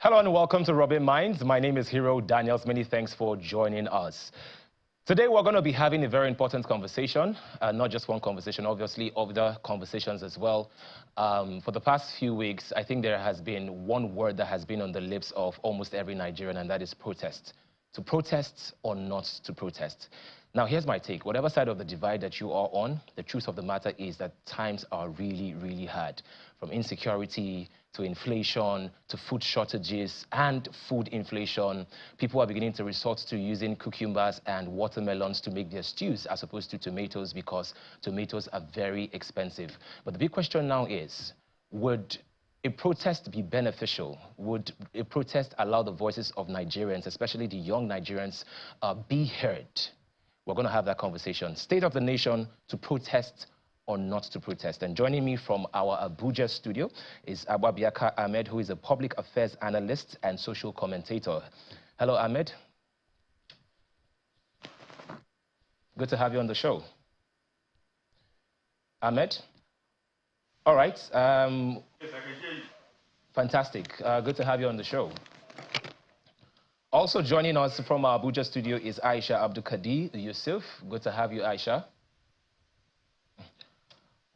Hello and welcome to Rubbin Minds. My name is Hero Daniels. Many thanks for joining us. Today we're going to be having a very important conversation, not just one conversation, obviously other conversations as well. For the past few weeks, I think there has been one word that has been on the lips of almost every Nigerian, and that is protest. To protest or not to protest. Now, here's my take. Whatever side of the divide that you are on, the truth of the matter is that times are really, really hard. From insecurity to inflation to food shortages and food inflation, people are beginning to resort to using cucumbers and watermelons to make their stews as opposed to tomatoes because tomatoes are very expensive. But the big question now is, would a protest be beneficial? Would a protest allow the voices of Nigerians, especially the young Nigerians, be heard? We're going to have that conversation. State of the nation, to protest or not to protest. And joining me from our Abuja studio is Ababiaka Ahmed, who is a public affairs analyst and social commentator. Hello, Ahmed. Good to have you on the show. Ahmed? All right. Yes, I can hear you. Fantastic. Good to have you on the show. Also joining us from our Abuja studio is Aisha Abdulkadir Yusuf. Good to have you, Aisha.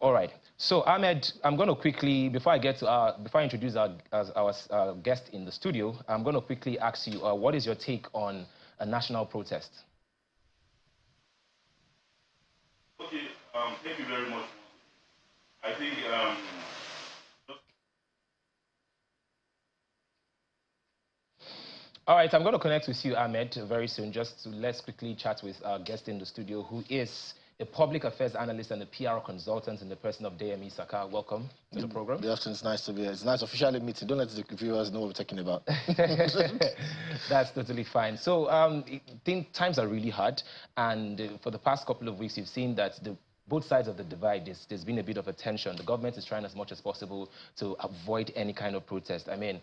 All right. So, Ahmed, I'm going to quickly, before I introduce our guest in the studio, I'm going to quickly ask you, what is your take on a national protest? Okay. Thank you very much. I think. All right, I'm going to connect with you, Ahmed, very soon. Let's quickly chat with our guest in the studio, who is a public affairs analyst and a PR consultant in the person of Deyemi Saka. Welcome to the program. Good afternoon. It's nice to be here. It's nice officially meeting. Don't let the viewers know what we're talking about. That's totally fine. So I think times are really hard, and for the past couple of weeks, you've seen that both sides of the divide, there's been a bit of a tension. The government is trying as much as possible to avoid any kind of protest. I mean,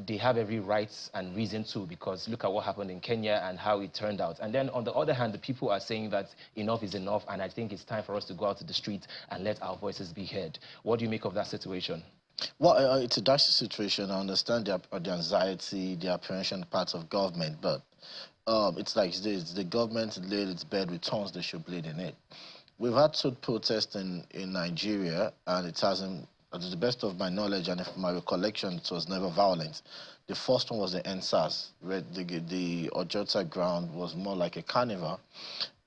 they have every right and reason to, because look at what happened in Kenya and how it turned out. And then on the other hand, the people are saying that enough is enough, and I think it's time for us to go out to the street and let our voices be heard. What do you make of that situation? Well, it's a dicey situation. I understand the anxiety, the apprehension part of government, but it's like this: the government laid its bed with thorns, they should bleed in it. We've had two protests in Nigeria, and it hasn't, to the best of my knowledge and my recollection, it was never violent. The first one was the NSAS, where the Ojota ground was more like a carnival.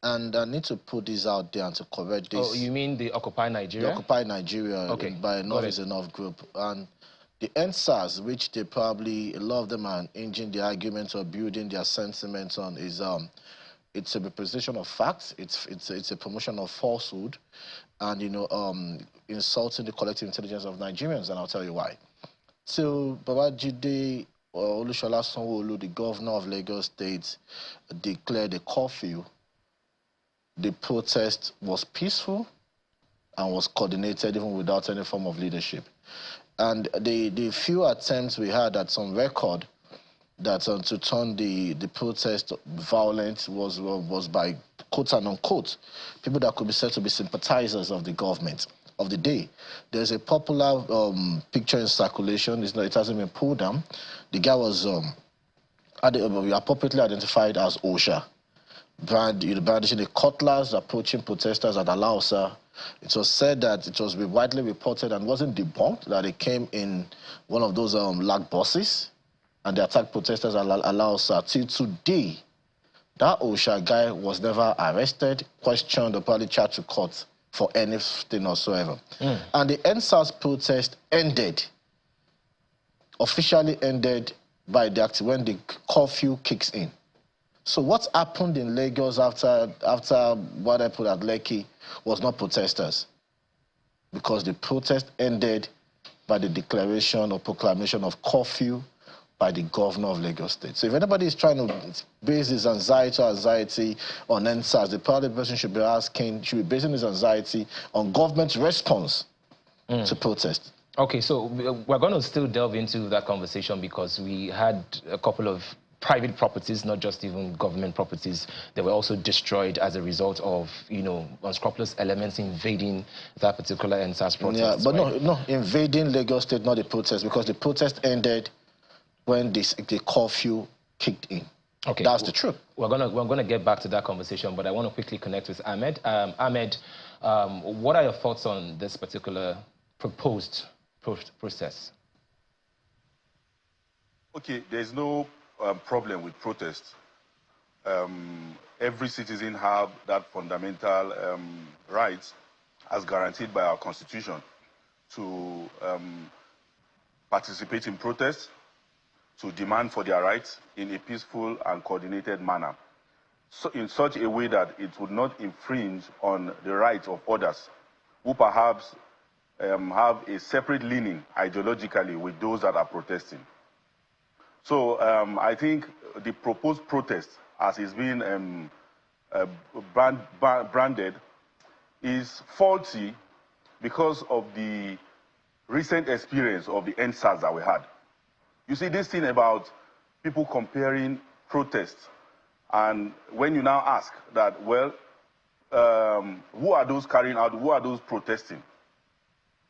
And I need to put this out there and to correct this. Oh, you mean the Occupy Nigeria? The Occupy Nigeria, okay, by Enough is Enough group. And the NSAS, which they probably, a lot of them are hinging the argument or building their sentiments on, is it's a representation of facts. It's a promotion of falsehood, and insulting the collective intelligence of Nigerians. And I'll tell you why. So Babajide Olusola Sanwo-Olu, the governor of Lagos State, declared a curfew. The protest was peaceful and was coordinated even without any form of leadership. And the few attempts we had at some record that to turn the protest violent was by quote and unquote people that could be said to be sympathizers of the government of the day. There's a popular picture in circulation. It hasn't been pulled down. The guy was appropriately identified as OSHA, brandishing the cutlass, approaching protesters at Alausa. It was said that it was widely reported and wasn't debunked that it came in one of those lag buses, and they attacked protesters at Alausa. Till today, that OSHA guy was never arrested, questioned, or probably charged to court for anything whatsoever. And the NSAS protest ended, officially ended by when the curfew kicks in. So what happened in Lagos after what I put at Lekki was not protesters, because the protest ended by the declaration or proclamation of curfew by the governor of Lagos State. So if anybody is trying to base his anxiety on NSAS, the probably person should be basing his anxiety on government's response to protest. Okay, so we're going to still delve into that conversation, because we had a couple of private properties, not just even government properties, that were also destroyed as a result of, unscrupulous elements invading that particular NSAS protest. Yeah, but right? no, invading Lagos State, not the protest, because the protest ended when the curfew kicked in. Okay, That's the truth. We're gonna get back to that conversation, but I want to quickly connect with Ahmed. Ahmed, what are your thoughts on this particular proposed process? Okay, there's no problem with protest. Every citizen have that fundamental right, as guaranteed by our constitution, to participate in protest, to demand for their rights in a peaceful and coordinated manner, so in such a way that it would not infringe on the rights of others who perhaps have a separate leaning ideologically with those that are protesting. So I think the proposed protest, as it's been branded, is faulty because of the recent experience of the NSAS that we had. You see, this thing about people comparing protests, and when you now ask that, well, who are those carrying out, who are those protesting?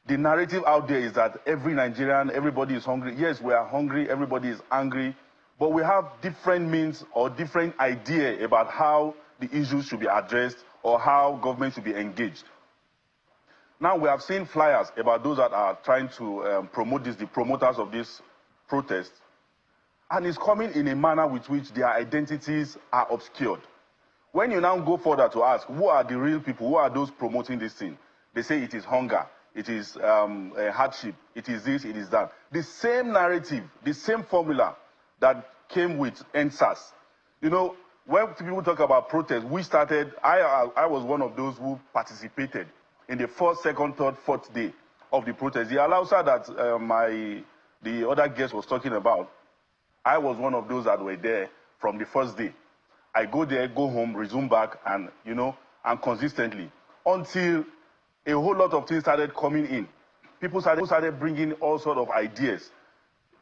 The narrative out there is that every Nigerian, everybody is hungry. Yes, we are hungry, everybody is angry, but we have different means or different idea about how the issues should be addressed or how government should be engaged. Now we have seen flyers about those that are trying to promote this, the promoters of this protest, and it's coming in a manner with which their identities are obscured. When you now go further to ask, who are the real people, who are those promoting this thing? They say it is hunger, it is a hardship, it is this, it is that. The same narrative, the same formula that came with NSAS. You know, when people talk about protest, we started, I was one of those who participated in the first, second, third, fourth day of the protest. The Alausa that the other guest was talking about, I was one of those that were there from the first day. I go there, go home, resume back, and, you know, and consistently, until a whole lot of things started coming in. People started bringing all sorts of ideas,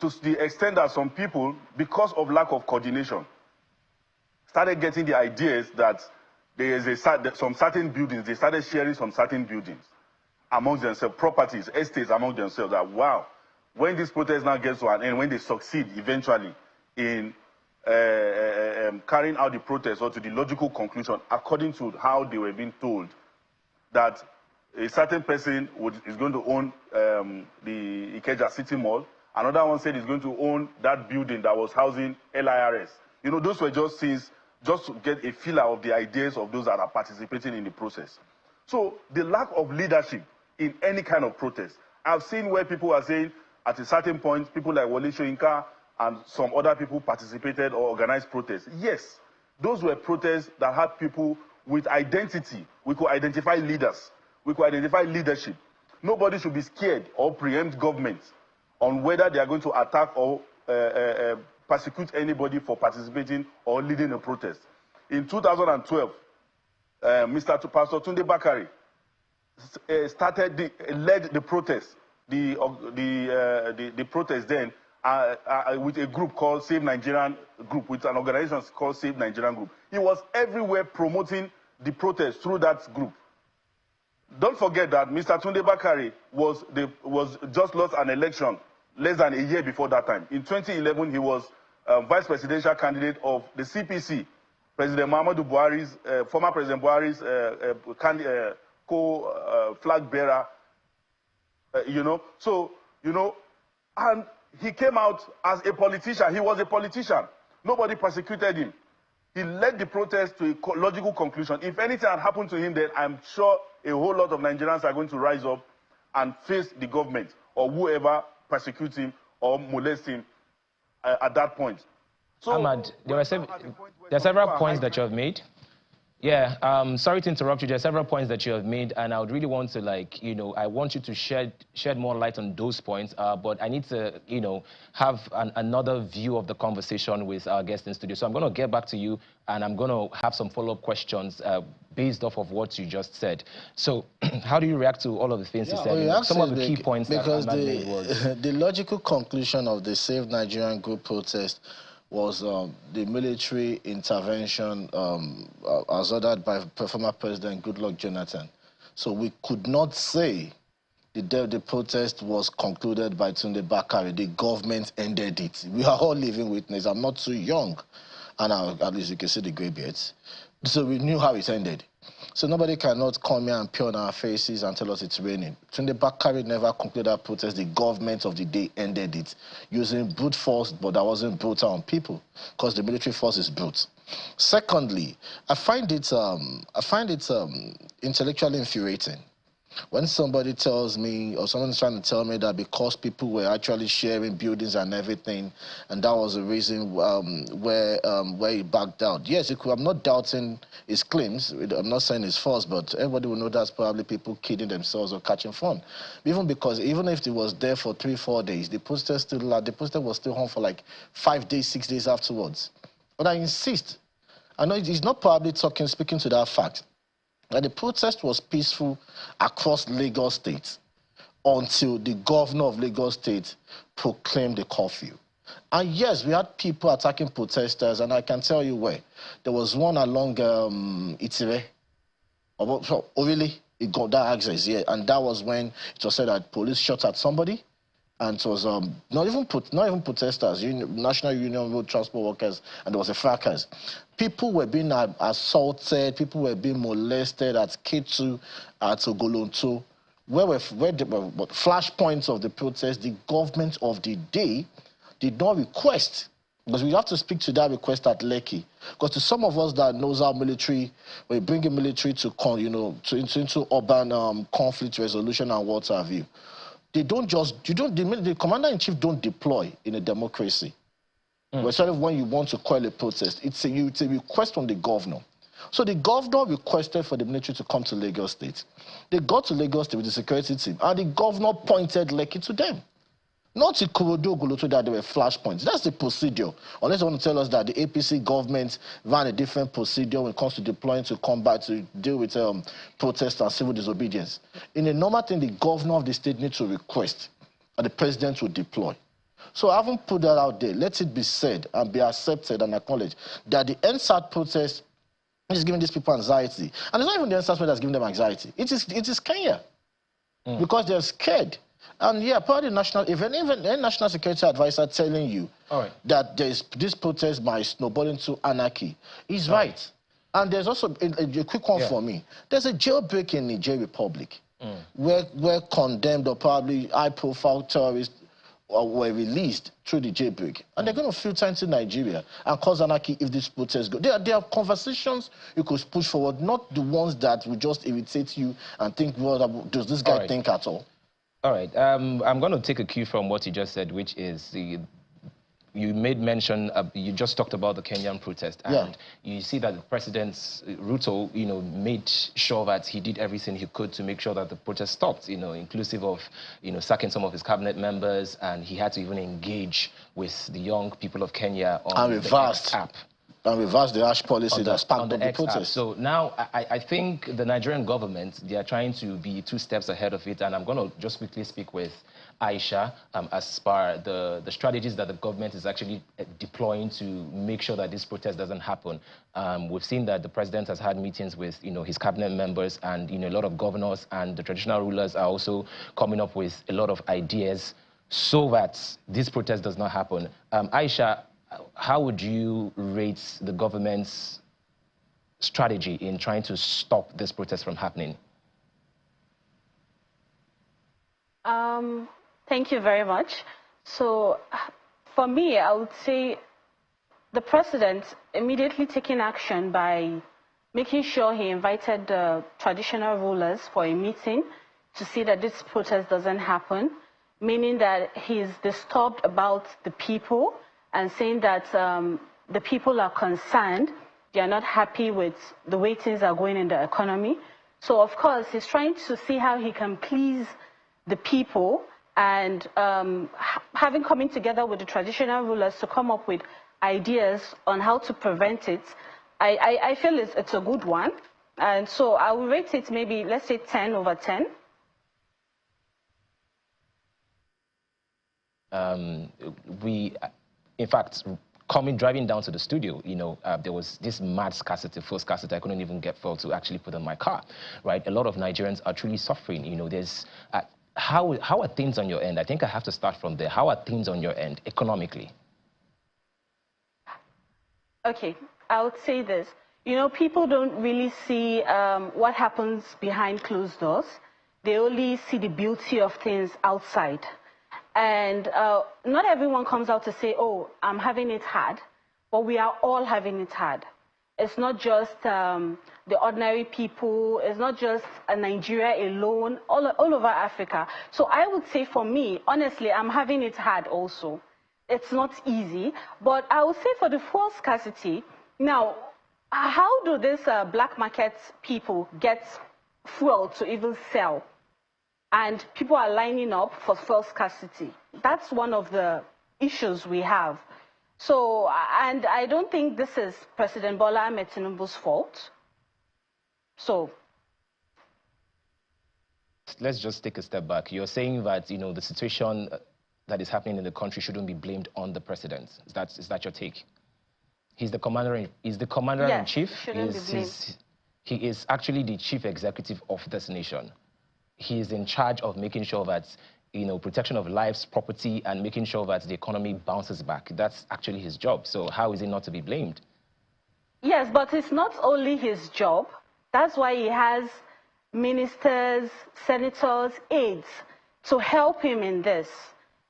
to the extent that some people, because of lack of coordination, started getting the ideas that there is some certain buildings, they started sharing some certain buildings amongst themselves, properties, estates among themselves, that, wow, when this protest now gets to an end, when they succeed eventually in carrying out the protest, or to the logical conclusion, according to how they were being told, that a certain person is going to own the Ikeja City Mall, another one said he's going to own that building that was housing LIRS. You know, those were just things, just to get a feeler of the ideas of those that are participating in the process. So the lack of leadership in any kind of protest, I've seen where people are saying, at a certain point, people like Wole Soyinka and some other people participated or organized protests. Yes, those were protests that had people with identity. We could identify leaders. We could identify leadership. Nobody should be scared or preempt government on whether they are going to attack or persecute anybody for participating or leading a protest. In 2012, Pastor Tunde Bakare led the protest, the protest then, with a group called Save Nigerian Group, with an organization called Save Nigerian Group. He was everywhere promoting the protest through that group. Don't forget that Mr. Tunde Bakare was just lost an election less than a year before that time. In 2011, he was vice presidential candidate of the CPC, President Muhammadu Buhari's, former President Buhari's co-flag bearer, you know. So, you know, and he came out as a politician. He was a politician. Nobody persecuted him. He led the protest to a logical conclusion. If anything had happened to him, then I'm sure a whole lot of Nigerians are going to rise up and face the government or whoever persecutes him or molests him at that point. So, Ahmad, there are several points that you have made. Yeah, sorry to interrupt you. There are several points that you have made, and I would really want to, like, you know, I want you to shed more light on those points, but I need to, you know, have another view of the conversation with our guest in studio. So I'm going to get back to you, and I'm going to have some follow-up questions based off of what you just said. So how do you react to all of the things you said? Well, some of the key points that Ahmad made was... the logical conclusion of the Save Nigerian Group protest was the military intervention as ordered by former President Goodluck Jonathan. So we could not say the protest was concluded by Tunde Bakare. The government ended it. We are all living witness. I'm not too young, and at least you can see the grey beards. So we knew how it ended. So nobody cannot come here and peer on our faces and tell us it's raining. Tunde Bakare never concluded that protest. The government of the day ended it using brute force, but that wasn't brutal on people because the military force is brute. Secondly, I find it intellectually infuriating when somebody tells me, or someone's trying to tell me that because people were actually sharing buildings and everything, and that was the reason where he backed out. Yes, I'm not doubting his claims. I'm not saying it's false, but everybody will know that's probably people kidding themselves or catching fun. Even because even if it was there for 3-4 days, the protest was still on for like 5 days, 6 days afterwards. But I insist, I know he's not probably speaking to that fact, that the protest was peaceful across Lagos State until the governor of Lagos State proclaimed the curfew. And yes, we had people attacking protesters, and I can tell you where. There was one along Itire. Oh, really? It got that access, yeah. And that was when it was said that police shot at somebody. And it was not even protesters, National Union Road Transport Workers, and there was a fracas. People were being assaulted, people were being molested at Ketu, at Ogolonto. Where the flashpoints of the protest, the government of the day did not request, because we have to speak to that request at Lekki. Because to some of us that knows our military, we bring in military to into urban conflict resolution and what have you. They don't just, the commander-in-chief don't deploy in a democracy. Especially when you want to quell a protest. It's a request from the governor. So the governor requested for the military to come to Lagos State. They got to Lagos State with the security team, and the governor pointed Lekki to them. Not to Korodu Ogoloto that there were flashpoints. That's the procedure. Unless you want to tell us that the APC government ran a different procedure when it comes to deploying to combat, to deal with protests and civil disobedience. In a normal thing, the governor of the state needs to request, and the president will deploy. So I haven't put that out there. Let it be said and be accepted and acknowledged that the NSAT protest is giving these people anxiety. And it's not even the NSAT protest that's giving them anxiety. It is Kenya. Because they're scared. And yeah, probably even a national security advisor telling you that this protest might snowball into anarchy is right. And there's also a quick one for me. There's a jailbreak in Niger Republic where condemned or probably high-profile terrorists were released through the jailbreak. And they're going to filter into Nigeria and cause anarchy if this protest goes. There are conversations you could push forward, not the ones that will just irritate you and think, well, does this guy think at all? All right. I'm going to take a cue from what you just said, which is you made mention, you just talked about the Kenyan protest, and you see that the President Ruto, made sure that he did everything he could to make sure that the protest stopped, inclusive of, sacking some of his cabinet members, and he had to even engage with the young people of Kenya on the X app. And reverse the harsh policy that sparked up the protest. So now I think the Nigerian government, they are trying to be 2 steps ahead of it. And I'm going to just quickly speak with Aisha as far the strategies that the government is actually deploying to make sure that this protest doesn't happen. We've seen that the president has had meetings with, his cabinet members, and, a lot of governors and the traditional rulers are also coming up with a lot of ideas so that this protest does not happen. Aisha, how would you rate the government's strategy in trying to stop this protest from happening? Thank you very much. So, for me, I would say the president immediately taking action by making sure he invited the traditional rulers for a meeting to see that this protest doesn't happen, meaning that he's disturbed about the people and saying that the people are concerned, they are not happy with the way things are going in the economy. So, of course, he's trying to see how he can please the people, and having coming together with the traditional rulers to come up with ideas on how to prevent it, I feel it's a good one. And so I will rate it maybe, let's say 10 over 10. In fact, driving down to the studio, there was this mad scarcity, full scarcity. I couldn't even get fuel to actually put in my car, right? A lot of Nigerians are truly suffering. There's how are things on your end? I think I have to start from there. How are things on your end economically? Okay, I would say this. You know, people don't really see what happens behind closed doors. They only see the beauty of things outside. And not everyone comes out to say, oh, I'm having it hard, but we are all having it hard. It's not just the ordinary people. It's not just Nigeria alone, all over Africa. So I would say for me, honestly, I'm having it hard also. It's not easy, but I would say for the fuel scarcity, now, how do these black market people get fuel to even sell? And people are lining up for fuel scarcity. That's one of the issues we have. So, and I don't think this is President Bola Ahmed Tinubu's fault. So, let's just take a step back. You're saying that, you know, the situation that is happening in the country shouldn't be blamed on the president. Is that your take? He's the commander in chief. He is actually the chief executive of this nation. He is in charge of making sure that, you know, protection of lives, property, and making sure that the economy bounces back. That's actually his job. So how is he not to be blamed? Yes, but it's not only his job. That's why he has ministers, senators, aides to help him in this.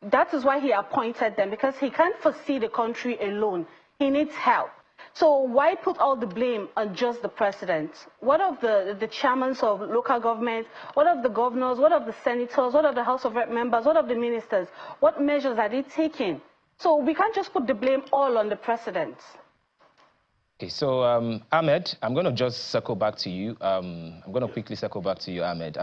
That is why he appointed them, because he can't foresee the country alone. He needs help. So why put all the blame on just the president? What of the chairmen of local government? What of the governors? What of the senators? What of the House of Rep members? What of the ministers? What measures are they taking? So we can't just put the blame all on the president. Okay, so Ahmed, I'm going to just circle back to you. I'm going to quickly circle back to you, Ahmed.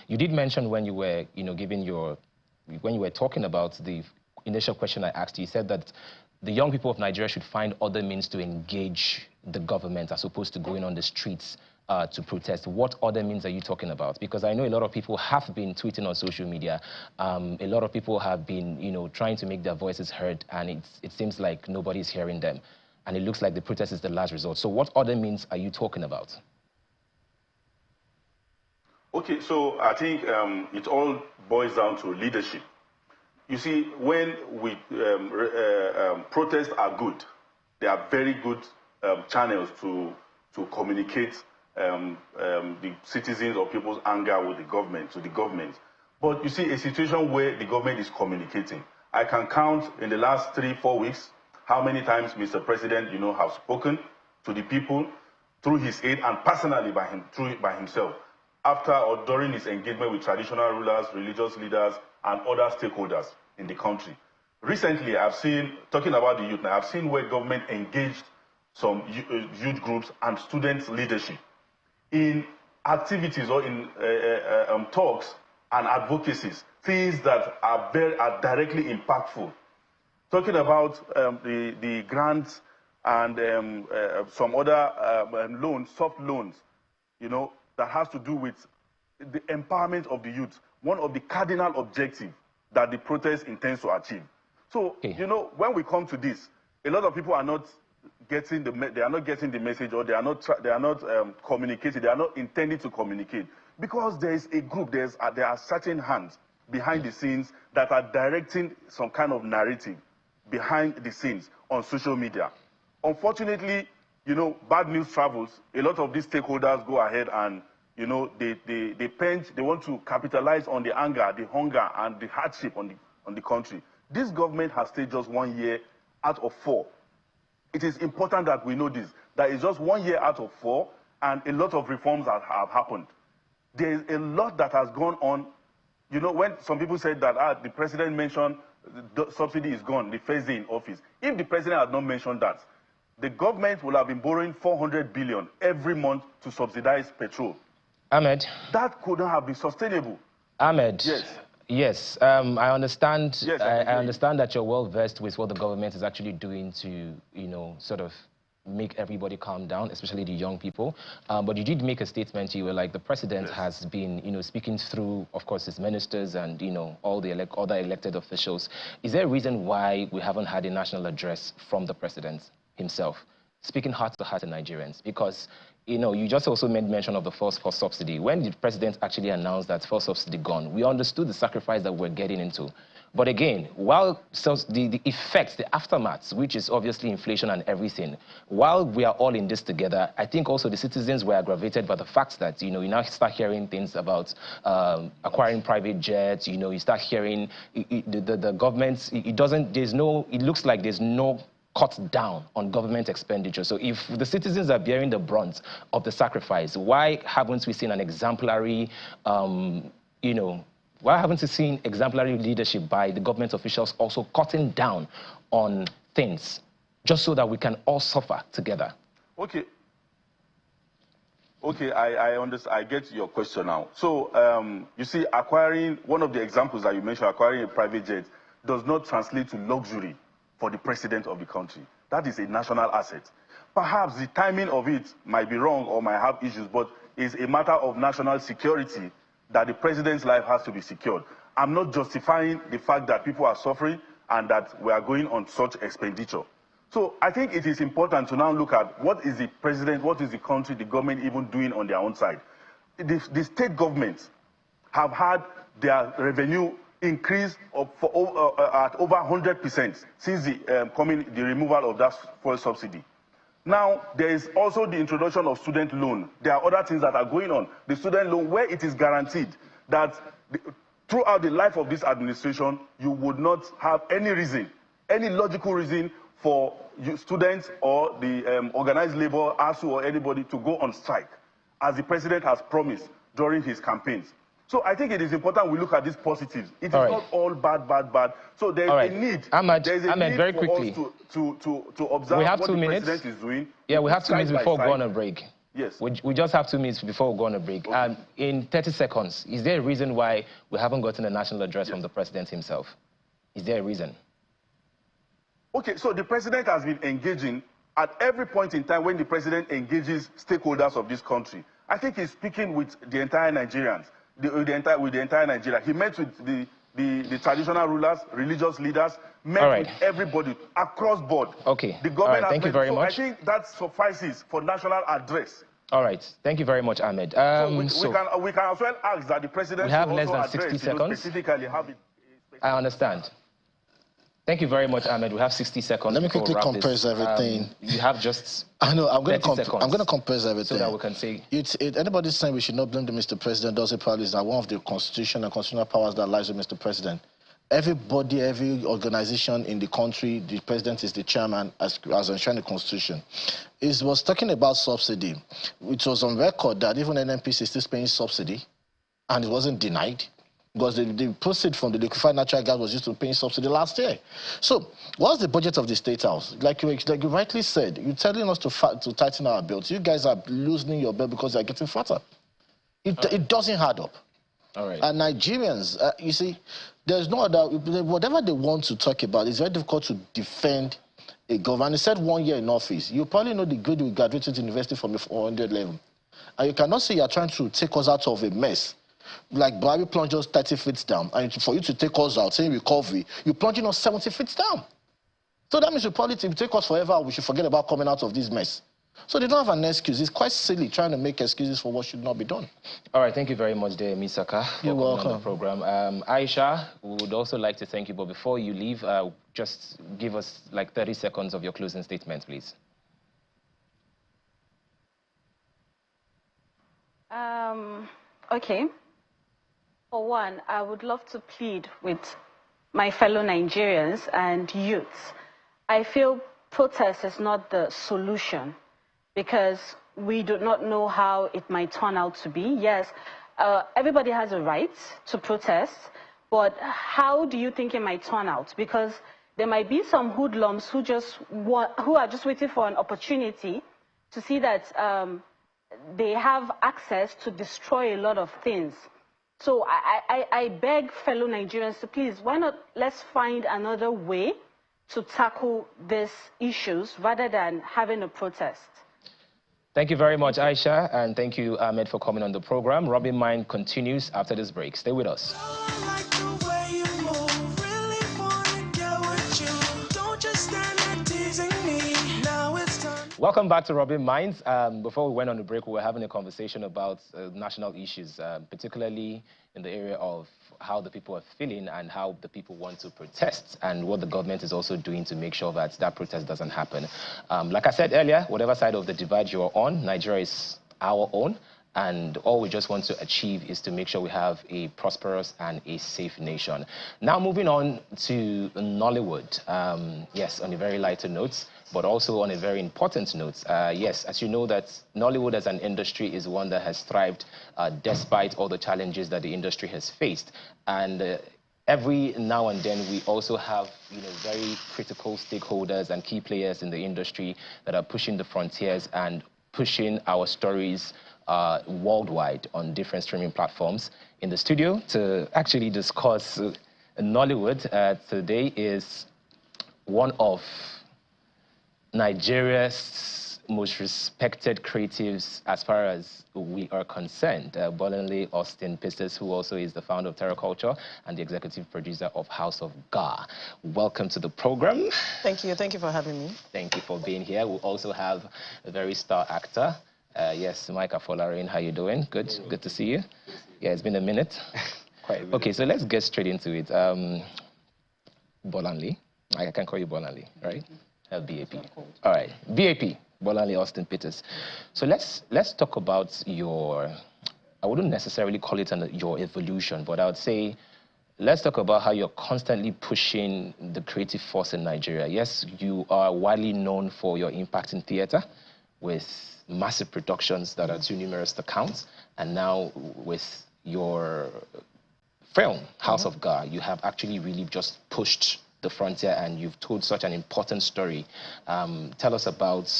You did mention when you were, you know, when you were talking about the initial question I asked you, you said that the young people of Nigeria should find other means to engage the government as opposed to going on the streets to protest. What other means are you talking about? Because I know a lot of people have been tweeting on social media. A lot of people have been, you know, trying to make their voices heard, and it seems like nobody's hearing them. And it looks like the protest is the last resort. So what other means are you talking about? Okay, so I think it all boils down to leadership. You see, when we protests are good, they are very good channels to communicate the citizens or people's anger with the government, to the government. But you see, a situation where the government is communicating. I can count in the last 3-4 weeks how many times Mr. President, you know, has spoken to the people through his aide and personally by himself, after or during his engagement with traditional rulers, religious leaders, and other stakeholders in the country. Recently, I've seen, talking about the youth now, I've seen where government engaged some youth groups and students' leadership in activities or in talks and advocacies, things that are directly impactful. Talking about the grants and some other loans, soft loans, you know, that has to do with the empowerment of the youth, one of the cardinal objectives that the protest intends to achieve. So, you know, when we come to this, a lot of people are not getting the message, or they are not communicating, they are not intending to communicate, because there is a group, there are certain hands behind the scenes that are directing some kind of narrative behind the scenes on social media. Unfortunately, you know, bad news travels. A lot of these stakeholders go ahead and, you know, they want to capitalize on the anger, the hunger, and the hardship on the country. This government has stayed just 1 year out of 4. It is important that we know this, that it's just 1 year out of 4, and a lot of reforms have happened. There is a lot that has gone on. You know, when some people said that the president mentioned the subsidy is gone the first day in office. If the president had not mentioned that, the government will have been borrowing 400 billion every month to subsidize petrol. Ahmed. That couldn't have been sustainable. Ahmed. Yes. Yes, I understand. Yes, I understand that you're well versed with what the government is actually doing to, you know, sort of make everybody calm down, especially the young people. But you did make a statement. You were like, the president has been, you know, speaking through, of course, his ministers and, you know, all the other elected officials. Is there a reason why we haven't had a national address from the president himself speaking heart to heart to Nigerians? Because, you know, you just also made mention of the first subsidy. When the president actually announced that first subsidy gone, we understood the sacrifice that we're getting into. But again, while the effects, the aftermaths, which is obviously inflation and everything, while we are all in this together, I think also the citizens were aggravated by the fact that, you know, you now start hearing things about acquiring private jets, you know, you start hearing the government, it looks like there's no cut down on government expenditure. So if the citizens are bearing the brunt of the sacrifice, why haven't we seen an exemplary, you know, why haven't we seen exemplary leadership by the government officials also cutting down on things just so that we can all suffer together? Okay. Okay, I understand. I get your question now. So, you see, acquiring, one of the examples that you mentioned, acquiring a private jet, does not translate to luxury for the president of the country. That is a national asset. Perhaps the timing of it might be wrong or might have issues, but it's a matter of national security that the president's life has to be secured. I'm not justifying the fact that people are suffering and that we are going on such expenditure. So I think it is important to now look at what is the president, what is the country, the government even doing on their own side. The state governments have had their revenue increase at over 100% since the removal of that fuel subsidy. Now, there is also the introduction of student loan. There are other things that are going on. The student loan, where it is guaranteed that throughout the life of this administration, you would not have any reason, any logical reason for students or the organized labor, ASU or anybody to go on strike, as the president has promised during his campaigns. So I think it is important we look at these positives. It is not all bad, bad, bad. So there is a need. There is a need very for quickly. us to observe what the president is doing. Yeah, we have 2 minutes before we go on a break. Yes. We just have 2 minutes before we go on a break. Okay. In 30 seconds, is there a reason why we haven't gotten a national address from the president himself? Is there a reason? Okay, so the president has been engaging at every point in time when the president engages stakeholders of this country. I think he's speaking with the entire Nigerians. With the entire Nigeria. He met with the traditional rulers, religious leaders, met with everybody across board. Okay. The government thank you very much. I think that suffices for national address. All right. Thank you very much, Ahmed. We can as well ask that the president we have less than 60 seconds. Specifically have it. I understand. Thank you very much, Ahmed. We have 60 seconds. Let me quickly compress everything. You have just I know, I'm going to compress everything. So that we can say... Anybody saying we should not blame the Mr. President does it probably is one of the constitution and constitutional powers that lies with Mr. President. Everybody, every organization in the country, the president is the chairman as enshrined in the constitution. It was talking about subsidy. It was on record that even NNPC is still paying subsidy and it wasn't denied, because the proceeds from the liquefied natural gas was used to pay subsidy last year. So, what's the budget of the State House? Like you rightly said, you're telling us to tighten our belts. You guys are loosening your belt because they're getting fatter. It doesn't add up. All right. And Nigerians, you see, there's no other, whatever they want to talk about, it's very difficult to defend a government. They said 1 year in office. You probably know the grade we graduated university from the 400 level. And you cannot say you're trying to take us out of a mess. Like Buhari plunged us 30 feet down, and for you to take us out, saying recovery, you're plunging us 70 feet down. So that means if you take us forever, we should forget about coming out of this mess. So they don't have an excuse. It's quite silly trying to make excuses for what should not be done. All right, thank you very much, there, Misaka, for You're welcome. on the program. Aisha, we would also like to thank you, but before you leave, just give us like 30 seconds of your closing statement, please. Okay. For one, I would love to plead with my fellow Nigerians and youths. I feel protest is not the solution because we do not know how it might turn out to be. Yes, everybody has a right to protest, but how do you think it might turn out? Because there might be some hoodlums who are just waiting for an opportunity to see that they have access to destroy a lot of things. So I beg fellow Nigerians to please, why not let's find another way to tackle these issues rather than having a protest. Thank you very much, Aisha, and thank you, Ahmed, for coming on the program. Rubbin Mind continues after this break. Stay with us. Welcome back to Rubbin Minds. Before we went on the break, we were having a conversation about national issues, particularly in the area of how the people are feeling and how the people want to protest and what the government is also doing to make sure that that protest doesn't happen. Like I said earlier, whatever side of the divide you're on, Nigeria is our own. And all we just want to achieve is to make sure we have a prosperous and a safe nation. Now moving on to Nollywood. Yes, on a very lighter note, but also on a very important note. Yes, as you know that Nollywood as an industry is one that has thrived despite all the challenges that the industry has faced. And every now and then we also have very critical stakeholders and key players in the industry that are pushing the frontiers and pushing our stories worldwide on different streaming platforms. In the studio to actually discuss Nollywood today is one of Nigeria's most respected creatives as far as we are concerned, Bolanle Austin Pistis, who also is the founder of Terra Culture and the executive producer of House of Gar. Welcome to the program. Thank you for having me. Thank you for being here. We also have a very star actor. Yes, Mike Afolarin, how you doing? Good, good to see you. Yeah, it's been a minute. Okay, so let's get straight into it. Bolanle, I can call you Bolanle, right? BAP. All right, BAP, Bolanle Austin Peters. So let's talk about your, I wouldn't necessarily call it your evolution, but I would say, let's talk about how you're constantly pushing the creative force in Nigeria. Yes, you are widely known for your impact in theater with massive productions that are too numerous to count. And now with your film, House of Gar, you have actually really just pushed the frontier and you've told such an important story. Tell us about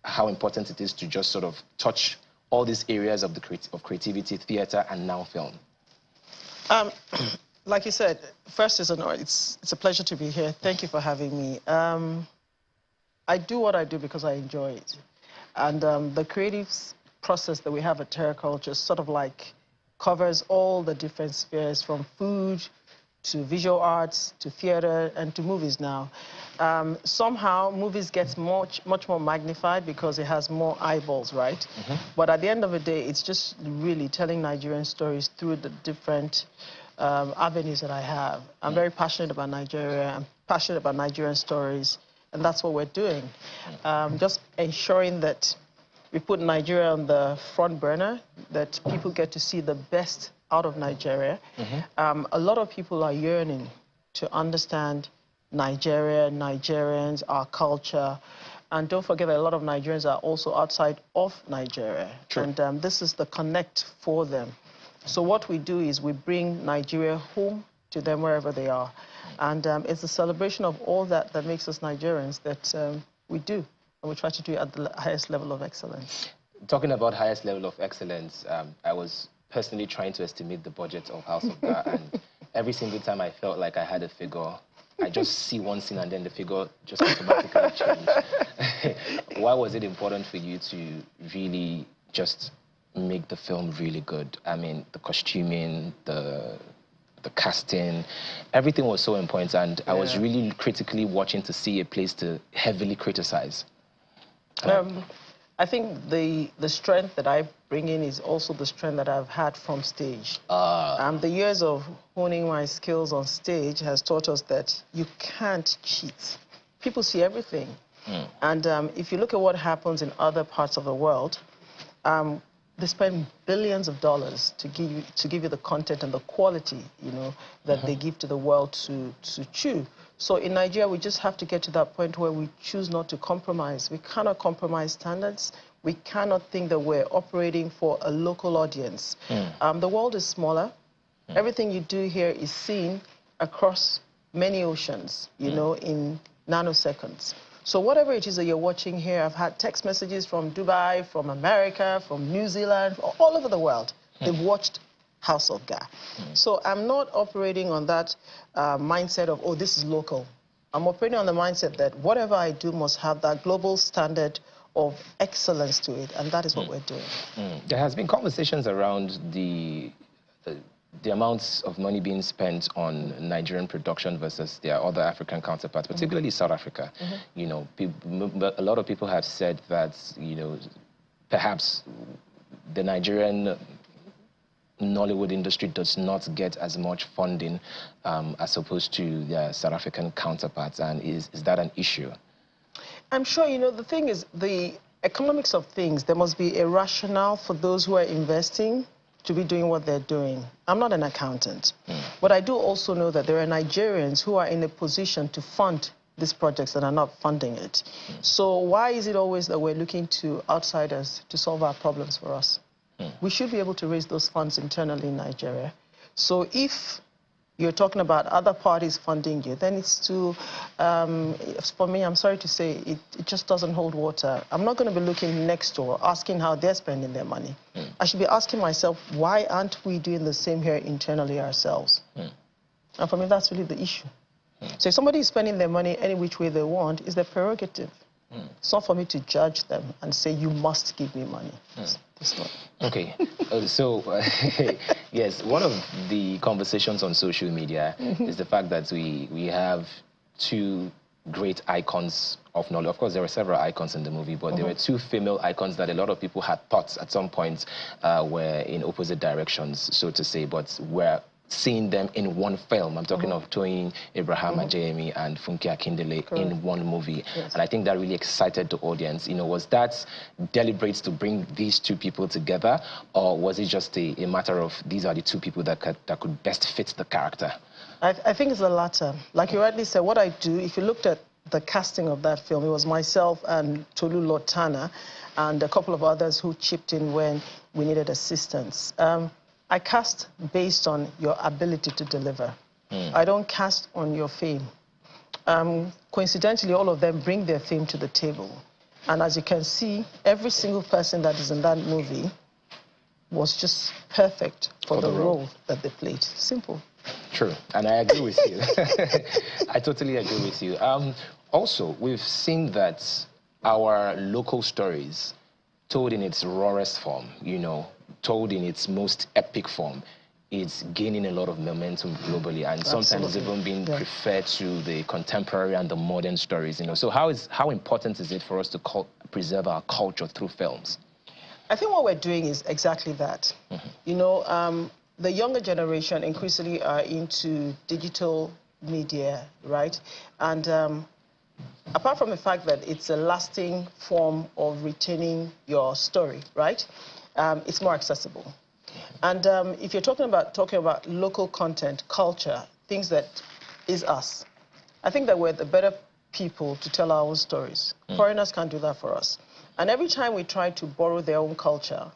how important it is to just sort of touch all these areas of creativity, theater, and now film. Like you said, first it's a pleasure to be here. Thank you for having me. I do what I do because I enjoy it. And the creative process that we have at Terra Culture sort of like covers all the different spheres, from food to visual arts to theater and to movies now. Somehow movies gets much more magnified because it has more eyeballs, right? Mm-hmm. But at the end of the day, it's just really telling Nigerian stories through the different avenues that I have. I'm very passionate about Nigeria. I'm passionate about Nigerian stories. And that's what we're doing. Just ensuring that we put Nigeria on the front burner, that people get to see the best out of Nigeria. Mm-hmm. A lot of people are yearning to understand Nigeria, Nigerians, our culture. And don't forget that a lot of Nigerians are also outside of Nigeria. True. And this is the connect for them. So what we do is we bring Nigeria home to them wherever they are. And it's a celebration of all that makes us Nigerians that we do. And we try to do it at the highest level of excellence. Talking about highest level of excellence, I was personally trying to estimate the budget of House of Gar, and every single time I felt like I had a figure, I just see one scene and then the figure just automatically changed. Why was it important for you to really just make the film really good? I mean, the costuming, the casting, everything was so important, and I was really critically watching to see a place to heavily criticize. I think the strength that I bring in is also the strength that I've had from stage. The years of honing my skills on stage has taught us that you can't cheat. People see everything. And if you look at what happens in other parts of the world, they spend billions of dollars to give you the content and the quality, that they give to the world to chew. So in Nigeria, we just have to get to that point where we choose not to compromise. We cannot compromise standards. We cannot think that we're operating for a local audience. The world is smaller. Everything you do here is seen across many oceans, in nanoseconds. So whatever it is that you're watching here, I've had text messages from Dubai, from America, from New Zealand, all over the world. They've watched House of Gar. So I'm not operating on that mindset of, oh, this is local. I'm operating on the mindset that whatever I do must have that global standard of excellence to it, and that is what we're doing. There has been conversations around the the amounts of money being spent on Nigerian production versus their other African counterparts, particularly South Africa. You know, a lot of people have said that, you know, perhaps the Nigerian Nollywood industry does not get as much funding as opposed to their South African counterparts. And is that an issue? I'm sure, you know, the thing is, the economics of things, there must be a rationale for those who are investing to be doing what they're doing. I'm not an accountant, but I do also know that there are Nigerians who are in a position to fund these projects and are not funding it. So why is it always that we're looking to outsiders to solve our problems for us? We should be able to raise those funds internally in Nigeria. So if you're talking about other parties funding you, then it's to, for me, I'm sorry to say, it just doesn't hold water. I'm not going to be looking next door, asking how they're spending their money. I should be asking myself, why aren't we doing the same here internally ourselves? And for me, that's really the issue. So if somebody is spending their money any which way they want, it's their prerogative. It's not for me to judge them and say, you must give me money. It's not. Okay, so yes, one of the conversations on social media is the fact that we have two great icons of Nollywood. Of course, there were several icons in the movie, but there were two female icons that a lot of people had thought at some point were in opposite directions, so to say, but were seeing them in one film. I'm talking of Toyin Abraham Ajayemi and Funke Akindele in one movie. And I think that really excited the audience. You know, was that deliberate to bring these two people together, or was it just a matter of these are the two people that could best fit the character? I think it's the latter. Like you rightly said, what I do, if you looked at the casting of that film, it was myself and Tolu Lotana and a couple of others who chipped in when we needed assistance. I cast based on your ability to deliver. I don't cast on your fame. Coincidentally, all of them bring their fame to the table. And as you can see, every single person that is in that movie was just perfect for the role that they played. Simple. True, and I agree with you. I totally agree with you. Also, we've seen that our local stories, told in its rawest form, you know, told in its most epic form, is gaining a lot of momentum globally, and sometimes even being preferred to the contemporary and the modern stories, you know. So how important is it for us to preserve our culture through films? I think what we're doing is exactly that. You know, the younger generation increasingly are into digital media, right? And apart from the fact that it's a lasting form of retaining your story, right? It's more accessible. And if you're talking about local content, culture, things that is us, I think that we're the better people to tell our own stories. Foreigners can't do that for us. And every time we try to borrow their own culture,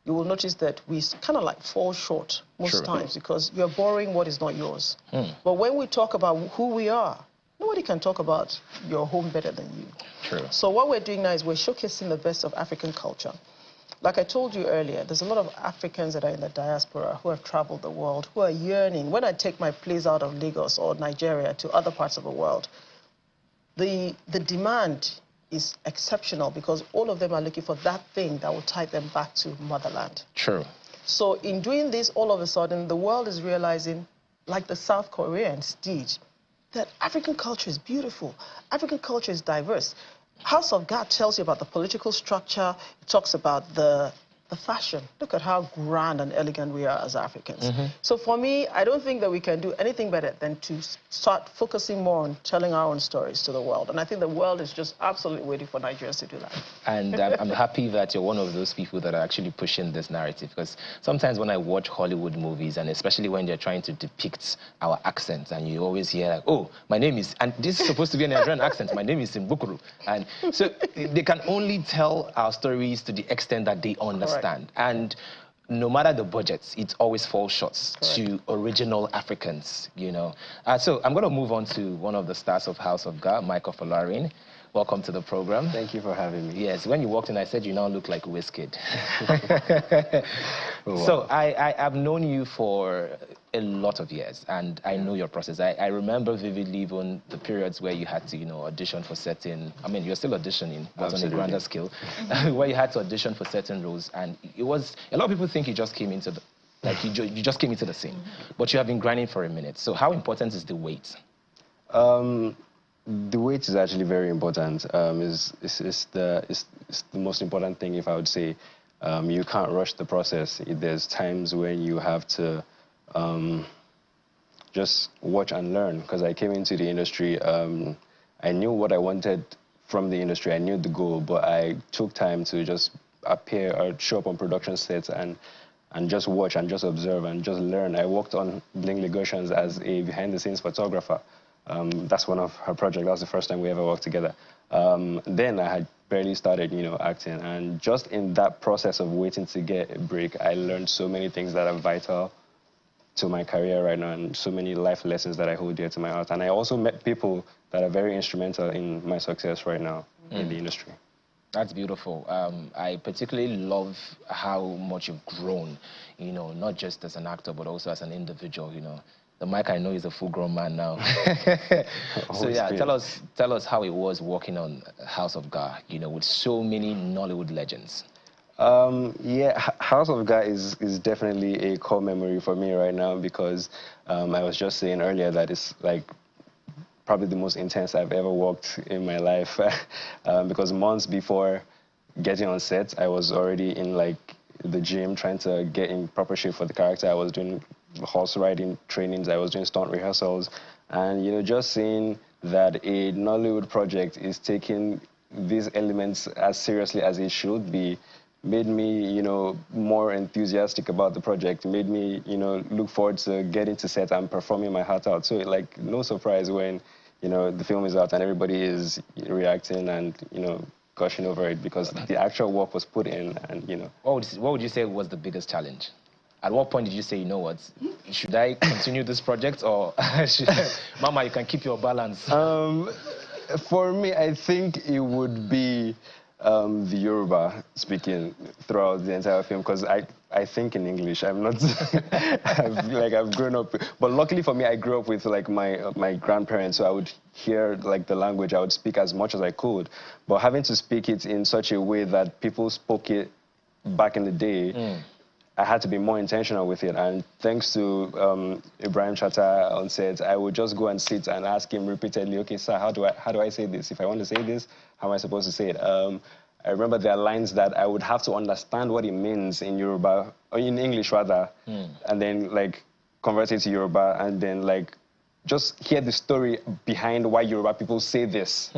you will notice that we kind of like fall short most times because you're borrowing what is not yours. But when we talk about who we are, nobody can talk about your home better than you. True. So what we're doing now is we're showcasing the best of African culture. Like I told you earlier, there's a lot of Africans that are in the diaspora who have traveled the world, who are yearning. When I take my plays out of Lagos or Nigeria to other parts of the world, the demand is exceptional because all of them are looking for that thing that will tie them back to motherland. True. So in doing this, all of a sudden, the world is realizing, like the South Koreans did, that African culture is beautiful. African culture is diverse. House of God tells you about the political structure. It talks about the fashion. Look at how grand and elegant we are as Africans. So for me, I don't think that we can do anything better than to start focusing more on telling our own stories to the world. And I think the world is just absolutely waiting for Nigerians to do that. And I'm happy that you're one of those people that are actually pushing this narrative, because sometimes when I watch Hollywood movies, and especially when they're trying to depict our accents, and you always hear like, oh, my name is, and this is supposed to be a Nigerian accent, my name is Mbukuru. And so they can only tell our stories to the extent that they understand. And no matter the budgets, it always falls short to original Africans, you know. So I'm going to move on to one of the stars of House of God, Michael Folarin. Welcome to the program. Thank you for having me. Yes, when you walked in, I said you now look like Wizkid. So I've known you for a lot of years, and I know your process. I remember vividly even the periods where you had to, you know, audition for certain, I mean, you're still auditioning, but on a grander scale, where you had to audition for certain roles, and it was, a lot of people think you just came into Like you just came into the scene, but you have been grinding for a minute. So how important is the wait? The wait is actually very important. It's the most important thing, if I would say. You can't rush the process. There's times when you have to just watch and learn. Because I came into the industry, I knew what I wanted from the industry. I knew the goal, but I took time to just appear or show up on production sets and just watch and just observe and just learn. I worked on Bling Legosians as a behind-the-scenes photographer. That's one of her projects. That was the first time we ever worked together. Then I had barely started, acting. And just in that process of waiting to get a break, I learned so many things that are vital to my career right now and so many life lessons that I hold dear to my heart. And I also met people that are very instrumental in my success right now in the industry. That's beautiful. I particularly love how much you've grown, not just as an actor, but also as an individual, The Mike, I know, is a full-grown man now. So yeah, tell us how it was working on House of God, with so many Nollywood legends. Yeah, House of God is definitely a core memory for me right now because I was just saying earlier that it's like probably the most intense I've ever worked in my life because months before getting on set, I was already in like the gym trying to get in proper shape for the character. I was doing horse riding trainings, I was doing stunt rehearsals, and just seeing that a Nollywood project is taking these elements as seriously as it should be made me, more enthusiastic about the project, made me, look forward to getting to set and performing my heart out. So, like, no surprise when, the film is out and everybody is reacting and, gushing over it because the actual work was put in and, What would you say was the biggest challenge? At what point did you say, you know what, should I continue this project or Mama, you can keep your balance? For me, I think it would be the Yoruba speaking throughout the entire film because I think in English. I'm not I've grown up, but luckily for me, I grew up with like my grandparents, so I would hear like the language. I would speak as much as I could, but having to speak it in such a way that people spoke it back in the day. I had to be more intentional with it, and thanks to Ibrahim Chatta on set, I would just go and sit and ask him repeatedly, okay, sir, how do I say this? If I want to say this, how am I supposed to say it? I remember there are lines that I would have to understand what it means in Yoruba, or in English rather, and then like convert it to Yoruba, and then like just hear the story behind why Yoruba people say this.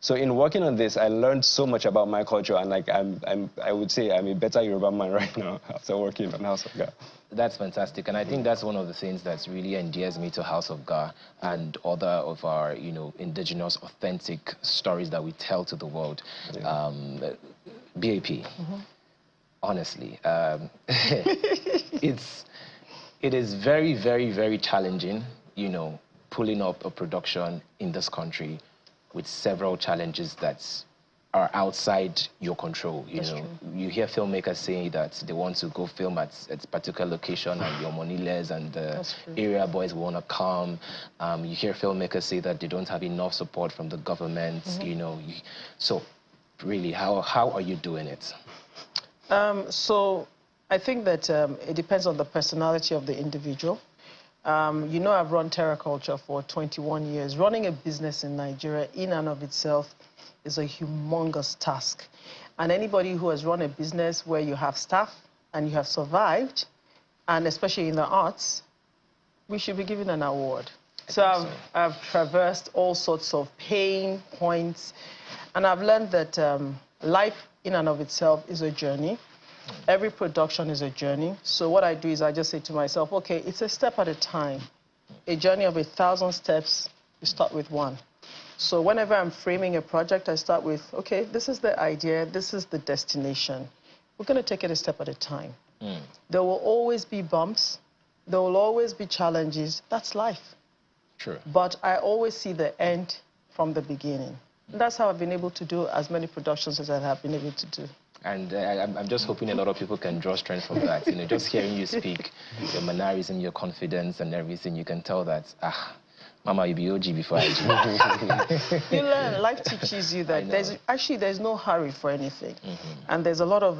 So in working on this, I learned so much about my culture, and like I would say I'm a better Yoruba man right now after working on House of God. That's fantastic, and I think that's one of the things that really endears me to House of God and other of our, indigenous, authentic stories that we tell to the world. Yeah. BAP, honestly, it is very, very, very challenging, pulling up a production in this country with several challenges that are outside your control. You hear filmmakers saying that they want to go film at a particular location and your money less and the area boys want to come. You hear filmmakers say that they don't have enough support from the government. So really, how are you doing it? So I think that it depends on the personality of the individual. I've run TerraCulture for 21 years. Running a business in Nigeria in and of itself is a humongous task. And anybody who has run a business where you have staff and you have survived, and especially in the arts, we should be given an award. So I've traversed all sorts of pain points, and I've learned that life in and of itself is a journey. Every production is a journey. So what I do is I just say to myself, okay, it's a step at a time. A journey of 1,000 steps, you start with one. So whenever I'm framing a project, I start with, okay, this is the idea, this is the destination. We're going to take it a step at a time. There will always be bumps. There will always be challenges. That's life. True. But I always see the end from the beginning. And that's how I've been able to do as many productions as I have been able to do. And I'm just hoping a lot of people can draw strength from that. Just hearing you speak, your mannerism, your confidence and everything, you can tell that, Mama, you be OG before I do. You learn. Life teaches you that there's no hurry for anything. And there's a lot of,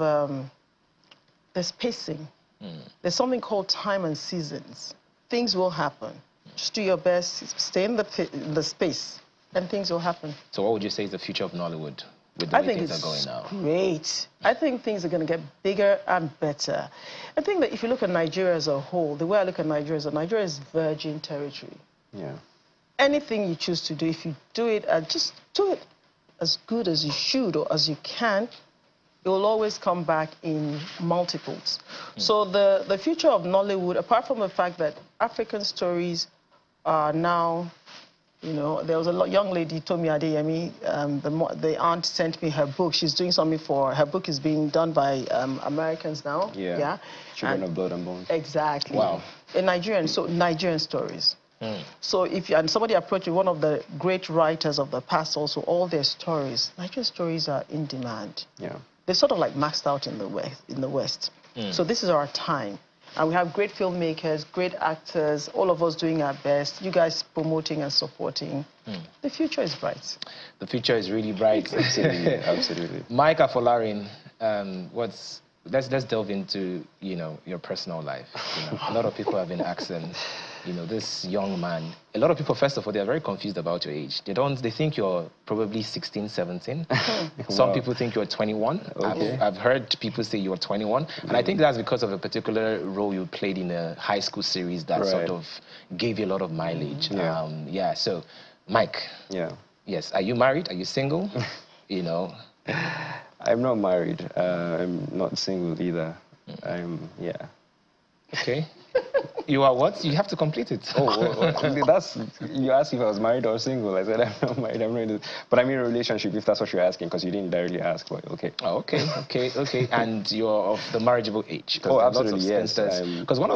there's pacing. There's something called time and seasons. Things will happen. Just do your best, stay in the space, and things will happen. So what would you say is the future of Nollywood with the way things are going now? Great. I think things are going to get bigger and better. I think that if you look at Nigeria as a whole, the way I look at Nigeria is virgin territory. Yeah. Anything you choose to do, if you do it, just do it as good as you should or as you can, it will always come back in multiples. So the future of Nollywood, apart from the fact that African stories are now, you know, there was a young lady told me, Adeyemi, the aunt sent me her book. She's doing something her book is being done by Americans now. Yeah. Children of Blood and Bones. Exactly. Wow. In Nigerian, so Nigerian stories. So and somebody approached one of the great writers of the past also, all their stories, Nigerian stories are in demand. Yeah. They're sort of like maxed out in the West. So this is our time. And we have great filmmakers, great actors, all of us doing our best, you guys promoting and supporting. The future is bright. The future is really bright. Absolutely, absolutely. Mike Afolarin, let's delve into, you know, your personal life. You know, a lot of people have been asking, you know, this young man. A lot of people, first of all, they're very confused about your age. They think you're probably 16, 17. Some people think you're 21. Okay. I've heard people say you're 21. And I think that's because of a particular role you played in a high school series that sort of gave you a lot of mileage. Yeah. So, Mike. Yeah. Yes. Are you married? Are you single? You know. I'm not married. I'm not single either. Yeah. Okay. You are what? You have to complete it. You asked if I was married or single. I said I'm not married. I'm not. But I'm in a relationship if that's what you're asking, because you didn't directly ask. But okay. Oh, okay. And you're of the marriageable age. Oh, absolutely, yes. Because one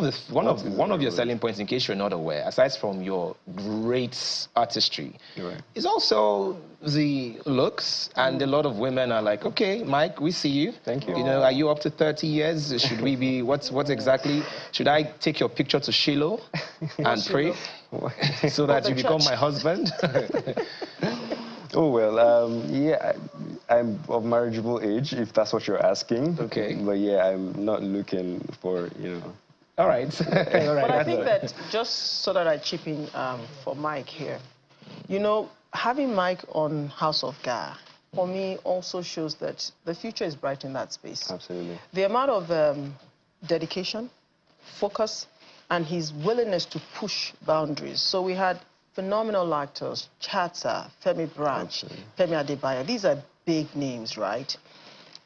of your selling points, in case you're not aware, aside from your great artistry, is also the looks. And a lot of women are like, okay, Mike, we see you. Thank you. You know, are you up to 30 years? Should we be? What's exactly? Should I take your picture to Shiloh and pray so that you become my husband? Oh, well, yeah, I'm of marriageable age, if that's what you're asking. Okay. But yeah, I'm not looking for, you know. All right. All right. But I think that, just so that I chip in for Mike here, you know, having Mike on House of Gar, for me, also shows that the future is bright in that space. Absolutely. The amount of dedication, focus, and his willingness to push boundaries. So we had phenomenal actors, Chata, Femi Branch, Femi Adebayo. These are big names, right?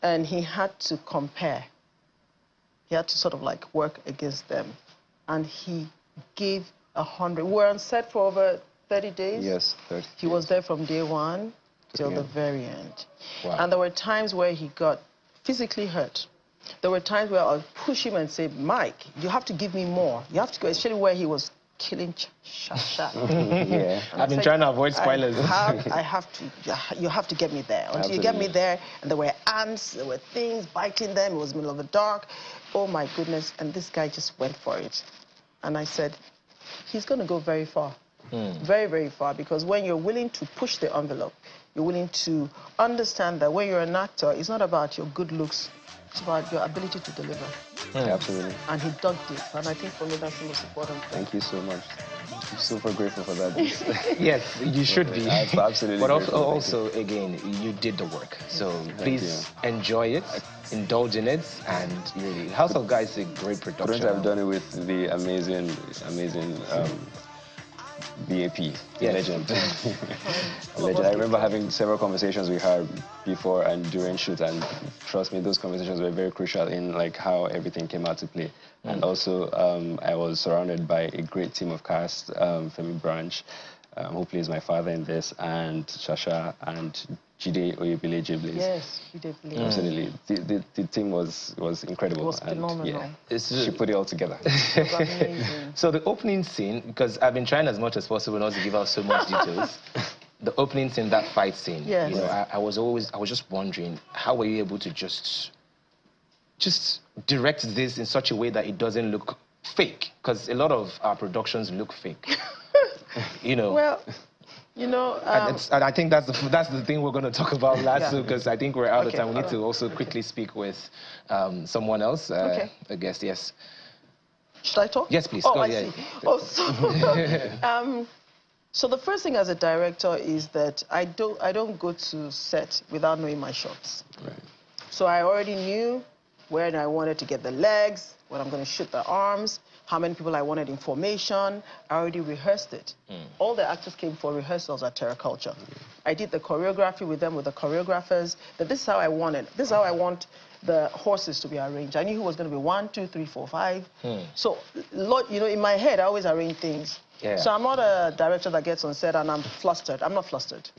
And he had to compare. He had to sort of like work against them. And he gave 100. We're on set for over 30 days. Yes, 30. He was there from day one till the very end. Wow. And there were times where he got physically hurt. There were times where I would push him and say, Mike, you have to give me more. You have to go, especially where he was killing Shasha. Yeah. I've been trying to avoid spoilers. You have to get me there. Until you get me there, and there were ants, there were things biting them, it was the middle of the dark. Oh my goodness, and this guy just went for it. And I said, he's going to go very far. Very, very far, because when you're willing to push the envelope, you're willing to understand that when you're an actor, it's not about your good looks, it's about your ability to deliver. Absolutely. And he dug deep, and I think for me that's the most important thing. Thank you so much. I'm super grateful for that. Yes, you should be. Absolutely. But also, again, you did the work. So please enjoy it, indulge in it, and really, House of Guys is a great production. I've done it with the amazing BAP, legend. Legend. I remember having several conversations with her before and during shoot, and trust me, those conversations were very crucial in like how everything came out to play. And also, I was surrounded by a great team of cast, Femi Branch, who plays my father in this, and Shasha, and Jide Oyebile Jiblaze. Yes, Jide Oyebile. Absolutely. The team was incredible. It was phenomenal. Yeah, she put it all together. It was amazing. So the opening scene, because I've been trying as much as possible not to give out so much details. The opening scene, that fight scene, yes. You know, I was just wondering, how were you able to just direct this in such a way that it doesn't look fake? Because a lot of our productions look fake. You know. Well, You know, and I think that's the thing we're going to talk about last, because I think we're out of time. We need to also quickly speak with someone else, a guest. Yes. Should I talk? Yes, please. Oh, Go I ahead. see. Oh, so, so the first thing as a director is that I don't go to set without knowing my shots. Right. So I already knew where I wanted to get the legs, when I'm going to shoot the arms, how many people I wanted in formation. I already rehearsed it. All the actors came for rehearsals at Terra Culture. I did the choreography with them, with the choreographers, that this is how I want it. This is how I want the horses to be arranged. I knew who was going to be 1, 2, 3, 4, 5. So, you know, in my head, I always arrange things. Yeah. So I'm not a director that gets on set and I'm flustered. I'm not flustered.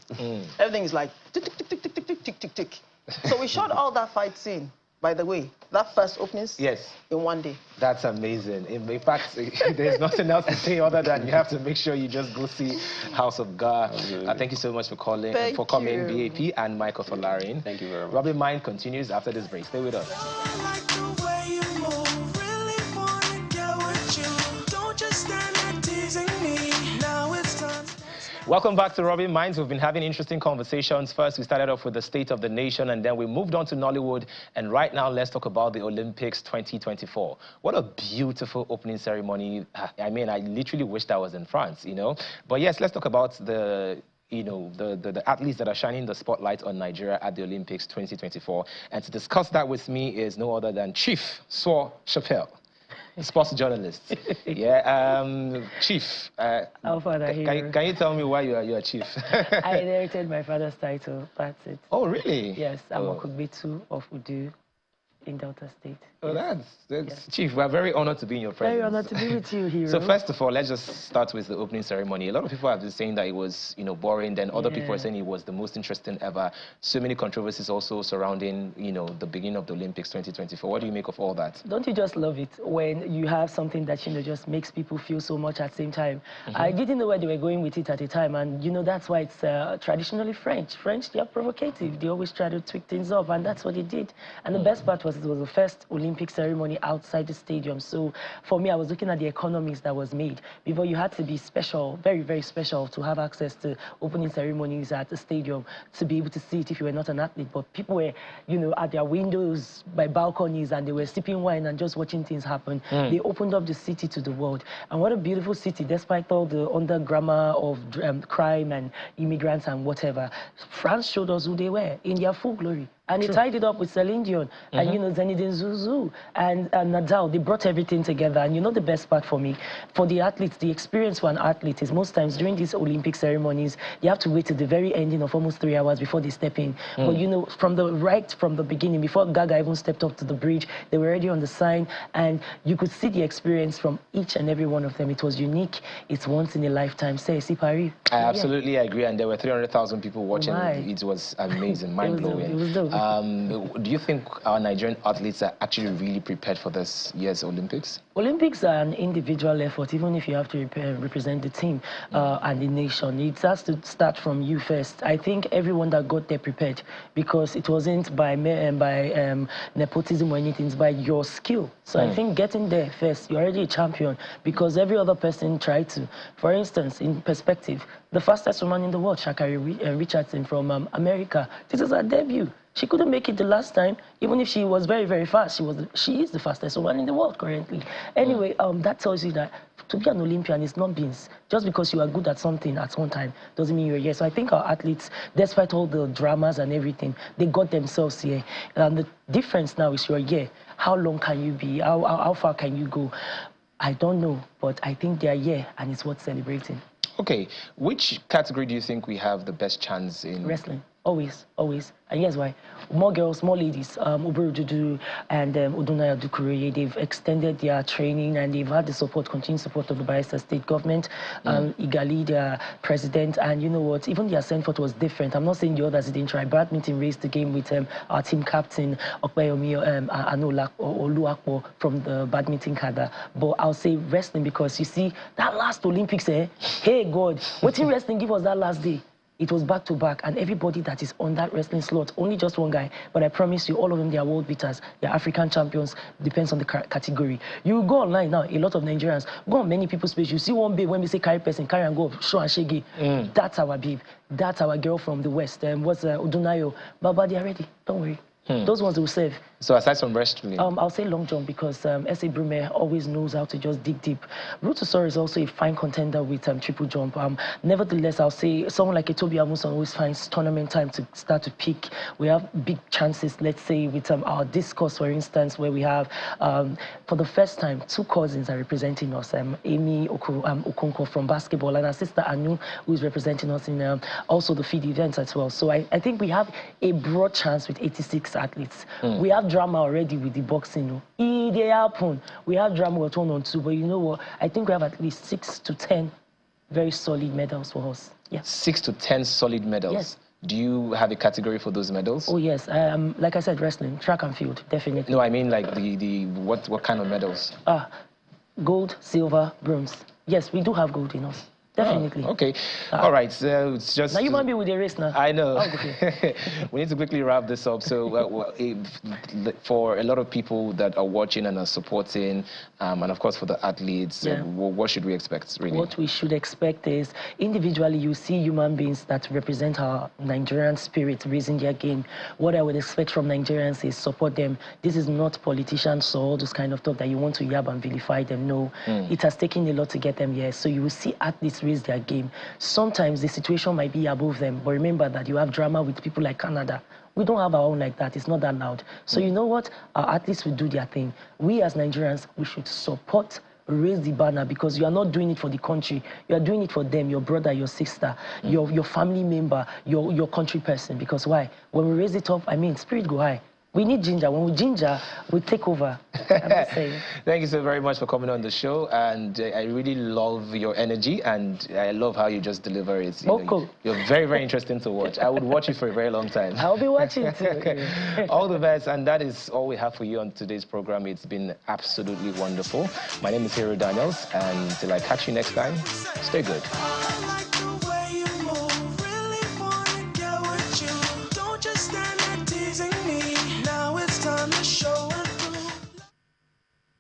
Everything is like tick, tick, tick, tick, tick, tick, tick, tick, tick. So we shot all that fight scene, by the way, that first opening in 1 day. That's amazing. In fact, there's nothing else to say other than you have to make sure you just go see House of God. Thank you so much for coming, BAP, and Michael Folarin. Thank you very much. Rubbin Mind continues after this break. Stay with us. Welcome back to Rubbin Minds. We've been having interesting conversations. First, we started off with the state of the nation, and then we moved on to Nollywood. And right now, let's talk about the Olympics 2024. What a beautiful opening ceremony. I mean, I literally wish I was in France, you know. But yes, let's talk about the athletes that are shining the spotlight on Nigeria at the Olympics 2024. And to discuss that with me is no other than Chief Saw Chappelle, sports journalist. Chief. Our father here. Can you tell me why you're a chief? I inherited my father's title. That's it. Oh, really? Yes, I'm Okugbetu of Udu in Delta State. Oh, that's Chief. We're very honored to be in your presence. Very honored to be with you, Hero. So first of all, let's just start with the opening ceremony. A lot of people have been saying that it was, you know, boring. Then other people are saying it was the most interesting ever. So many controversies also surrounding, you know, the beginning of the Olympics 2024. What do you make of all that? Don't you just love it when you have something that, you know, just makes people feel so much at the same time? I didn't know where they were going with it at the time, and you know that's why it's traditionally French. French, they are provocative. They always try to tweak things up, and that's what they did. And the best part was it was the first Olympic ceremony outside the stadium. So for me, I was looking at the economies that was made. Before, you had to be special, very, very special, to have access to opening ceremonies at the stadium, to be able to see it if you were not an athlete. But people were, you know, at their windows, by balconies, and they were sipping wine and just watching things happen. They opened up the city to the world. And what a beautiful city, despite all the undergrammar of crime and immigrants and whatever. France showed us who they were in their full glory. And he tied it up with Celine Dion and, you know, Zinedine Zizou and Nadal. They brought everything together. And you know the best part for me, for the athletes, the experience for an athlete is most times during these Olympic ceremonies, they have to wait till the very ending of almost 3 hours before they step in. But, you know, from the beginning, before Gaga even stepped up to the bridge, they were already on the sign. And you could see the experience from each and every one of them. It was unique. It's once in a lifetime. Say, see Paris. I absolutely agree. And there were 300,000 people watching. It was amazing, mind-blowing. It was dope. Do you think our Nigerian athletes are actually really prepared for this year's Olympics? Olympics are an individual effort, even if you have to represent the team and the nation. It has to start from you first. I think everyone that got there prepared, because it wasn't by nepotism or anything, it's by your skill. So I think getting there first, you're already a champion, because every other person tried to. For instance, in perspective, the fastest woman in the world, Sha'Carri Richardson from America, this is her debut. She couldn't make it the last time, even if she was very, very fast. She is the fastest woman in the world currently. Anyway, that tells you that to be an Olympian is not beans. Just because you are good at something at one time doesn't mean you're here. So I think our athletes, despite all the dramas and everything, they got themselves here. And the difference now is you're here. How long can you be? How far can you go? I don't know, but I think they're here, and it's worth celebrating. Okay, which category do you think we have the best chance in? Wrestling. Always, always. And here's why. More girls, more ladies, Uberududu and Udunaya Dukuroye, they've extended their training and they've had the support, continued support of the Bayelsa State government, Igali, their president, and you know what, even their send-forth was different. I'm not saying the others didn't try. Badminton raised the game with our team captain, Okpeyomi Oluakpo from the badminton cadre. But I'll say wrestling, because you see, that last Olympics, hey God, what did wrestling give us that last day? It was back to back, and everybody that is on that wrestling slot, only just one guy, but I promise you, all of them, they are world beaters, they are African champions, depends on the category. You go online now, a lot of Nigerians, go on many people's page, you see one babe, when we say carry person, carry and go, show and shaggy. That's our babe, that's our girl from the West, what's Udunayo, but they are ready, don't worry. Those ones will save. So aside from wrestling? I'll say long jump because S.A. Brume always knows how to just dig deep. Rutusor is also a fine contender with triple jump. Nevertheless, I'll say someone like Etobi Amuson always finds tournament time to start to peak. We have big chances, let's say, with our discus, for instance, where we have, for the first time, 2 cousins are representing us. Amy Okonkwo from basketball and her sister Anu, who is representing us in also the feed events as well. So I think we have a broad chance with 86 athletes. We have drama already with the boxing. They happen. We have drama with 1 or 2, but you know what? I think we have at least 6 to 10 very solid medals for us. Yes. 6 to 10 solid medals? Yes. Do you have a category for those medals? Oh yes, like I said, wrestling, track and field, definitely. No, I mean like what kind of medals? Gold, silver, bronze. Yes, we do have gold in us. Definitely. Oh, okay. All right. So it's just. Now you might be with the race now. I know. We need to quickly wrap this up. So for a lot of people that are watching and are supporting, and of course for the athletes, what should we expect, really? What we should expect is individually you see human beings that represent our Nigerian spirit raising their game. What I would expect from Nigerians is support them. This is not politicians or all those kind of talk that you want to yab and vilify them. No, it has taken a lot to get them here. So you will see athletes raise their game. Sometimes the situation might be above them, but remember that you have drama with people like Canada. We don't have our own like that. It's not that loud. So you know what? Our athletes will do their thing. We as Nigerians, we should support, raise the banner, because you are not doing it for the country. You are doing it for them, your brother, your sister, your family member, your country person. Because why? When we raise it up, I mean, spirit go high. We need ginger. When we ginger, we take over. I'm just saying. Thank you so very much for coming on the show. And I really love your energy. And I love how you just deliver it. You're very, very interesting to watch. I would watch you for a very long time. I'll be watching too. All the best. And that is all we have for you on today's program. It's been absolutely wonderful. My name is Hero Daniels. And till I catch you next time, stay good.